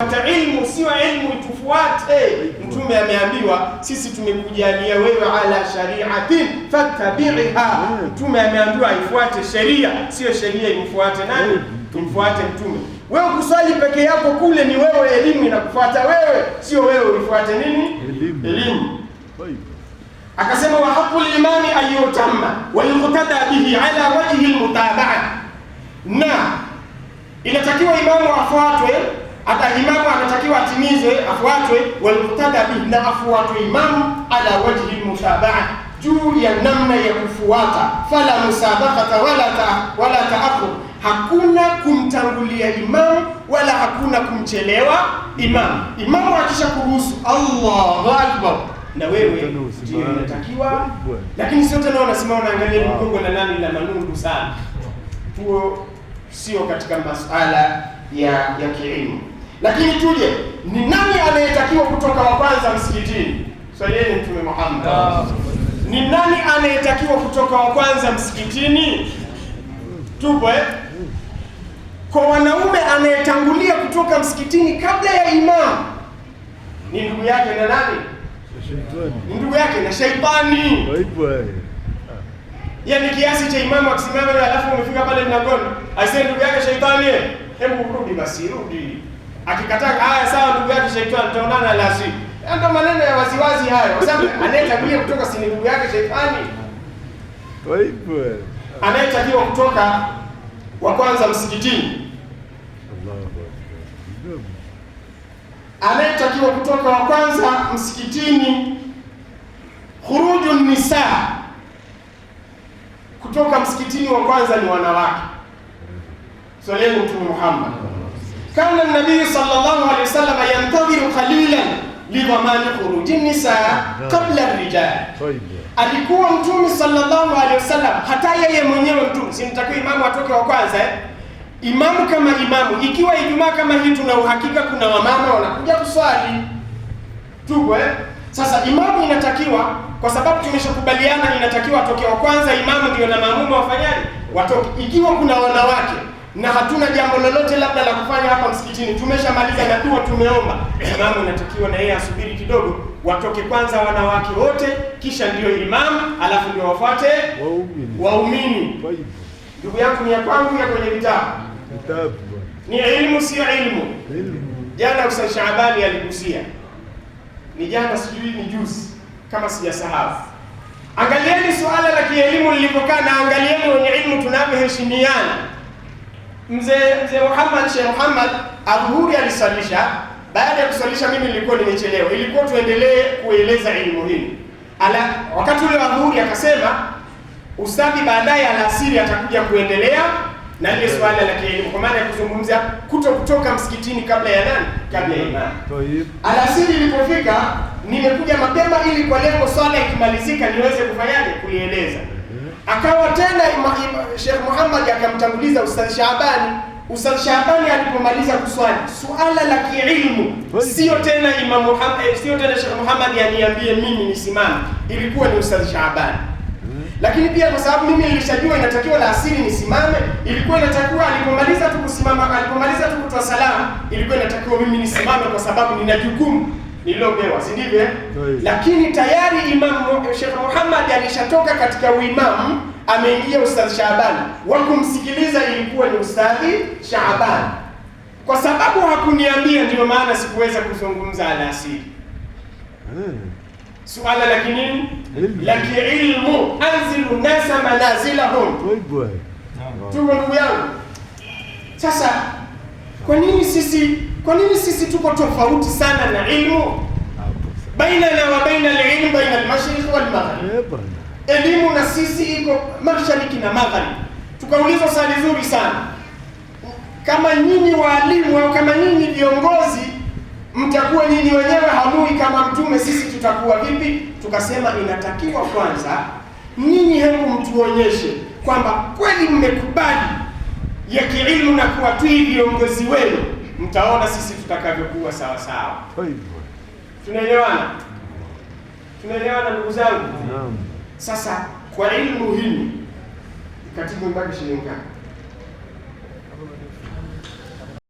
Hata ilmu sio ilmu itufuate. Mtume ameambiwa sisi tumekujalia wewe ala shari'atin fattabi'ha. Mtume ameambiwa ifuate sheria, sio sheria imfuate nani? Imfuate mtume. Wewe kuswali peke yako kule ni wewe, elimu inakufuata wewe, sio wewe uifuate nini? Elimu. Akasema wa haqqul imami ayyutamma wa yuqtada bihi ala wajhi almutaba'a. Na inatakiwa imamu afuatwe, hata imamu anatakiwa atimizwe, afuatwe, wa yuqtada bihi, na afuatwe imamu ala wajhi almutaba'a, juu ya namna ya kufuata. Fala musabaqata wala ta'akhur, hakuna kumtangulia imamu wala hakuna kumchelewa imamu. Imamu akishakuruhusu Allahu akbar, na wewe ndio unatakiwa. Lakini sio tena unasimama unaangalia mgongo na nani la manungu sana. Tuo sio katika masuala ya kielimu. Lakini tuje, ni nani anayetakiwa kutoka wa kwanza msikitini? Swalieni Mtume Muhammad. Ni nani anayetakiwa kutoka wa kwanza msikitini? Tupo kwa wanaume, anayetangulia kutoka msikitini kabla ya imamu ni ndugu yake na nani? Ni ndugu yake na shaitani. Yaani kiasi cha imamu akisimama alafu umefika pale mlangoni, aisee ndugu yake shaitani, hebu rudi basi, rudi. Akikataa, haya sawa ndugu yake shaitani, tutaonana lazima. Ndio maneno ya waziwazi hayo. Kwa sababu anayetangulia kutoka si ndugu yake shaitani. Anayetakiwa kutoka wa kwanza msikitini, anayetakiwa kutoka wa kwanza msikitini, khurujun nisa, kutoka msikitini wa kwanza ni wanawake. Swalieni Mtume Muhammad. Kana nabii sallallahu alaihi wasallam yantadhiru qalilan lidhamani khurujin nisa qabla ar-rijal. Alikuwa Mtume sallallahu alaihi wasallam, hata yeye mwenyewe Mtume, si nitakiwa imamu atoke wa kwanza Imamu kama imamu, ikiwa Ijumaa kama hii tuna uhakika kuna wamama wanakuja kuswali tuko Sasa imamu inatakiwa, kwa sababu tumeshakubaliana inatakiwa atoke wa kwanza imamu, ndio na maamuma wafanyaje watoke. Ikiwa kuna wanawake na hatuna jambo lolote labda la kufanya hapa msikitini, tumeshamaliza na dua tumeomba, imamu inatakiwa na yeye asubiri kidogo, watoke kwanza wanawake wote, kisha ndio imamu, alafu ndio wafuate waumini. Ndugu yangu, ni ya kwangu ya kwenye vitabu. Ni elimu sio ilmu. Jana Ustaz Shaabani aligusia, ni jana sijui ni juzi kama sijasahau. Angalieni suala la kielimu lilipokaa, na angalieni wenye ilmu tunavyoheshimiana. Mzee Muhammad, Sheikh Muhammad Adhuhuri alisalisha. Baada ya kusalisha mimi nilikuwa nimechelewa, ilikuwa tuendelee kueleza elimu hii. Wakati ule Adhuhuri akasema ustadhi baadaye alasiri atakuja kuendelea na ile swala la kielimu, kwa maana ya kuzungumzia kutoka msikitini kabla ya nani? Kabla ya imam. Alasiri ilipofika nimekuja mapema ili kwa lengo swala ikimalizika niweze kufanyaje kuieleza. Akawa tena Sheikh Muhammad akamtanguliza Ustadh Shaabani. Ustadh Shaabani alipomaliza kuswali, swala la kielimu sio tena Imam Muhammad, sio tena Sheikh Muhammad aniambie mimi nisimame, ilikuwa ni Ustadh Shaabani. Lakini pia kwa sababu mimi nilishajua inatakiwa la asili nisimame, ilikuwa inatakiwa alipomaliza tu kusimama, alipomaliza tu kutoa salamu, ilikuwa inatakiwa mimi nisimame kwa sababu nina jukumu nililopewa, si ndivyo? Lakini tayari Imam Sheikh Muhammad alishatoka katika uimamu, ameingia Ustadh Shaabani. Wa kumsikiliza ilikuwa ni Ustadhi Shaabani. Kwa sababu hakuniambia, ndio maana sikuweza kuzungumza alasiri. Suala la kinini? La kiilmu. Anzilu nasa manazilahum. Tuko ndugu yangu. Sasa kwa nini sisi tuko tofauti sana na ilmu? Bainana wa baina al-ilm, baina al-mashriq wal maghrib. Elimu na sisi iko mashariki na magharibi. Tukaulizwa swali zuri sana, kama nyinyi walimu au kama nyinyi viongozi mtakuwa nyinyi wenyewe hamui kama mtume, sisi tutakuwa vipi? Tukasema inatakiwa kwanza nyinyi hebu mtuonyeshe kwamba kweli mmekubali ya kiilmu na kuwa tui viongozi wenu, mtaona sisi tutakavyokuwa sawa sawa. Tunaelewana? Tunaelewana ndugu zangu? Sasa kwa ilmu hii katibu mpaka shilingi ngapi?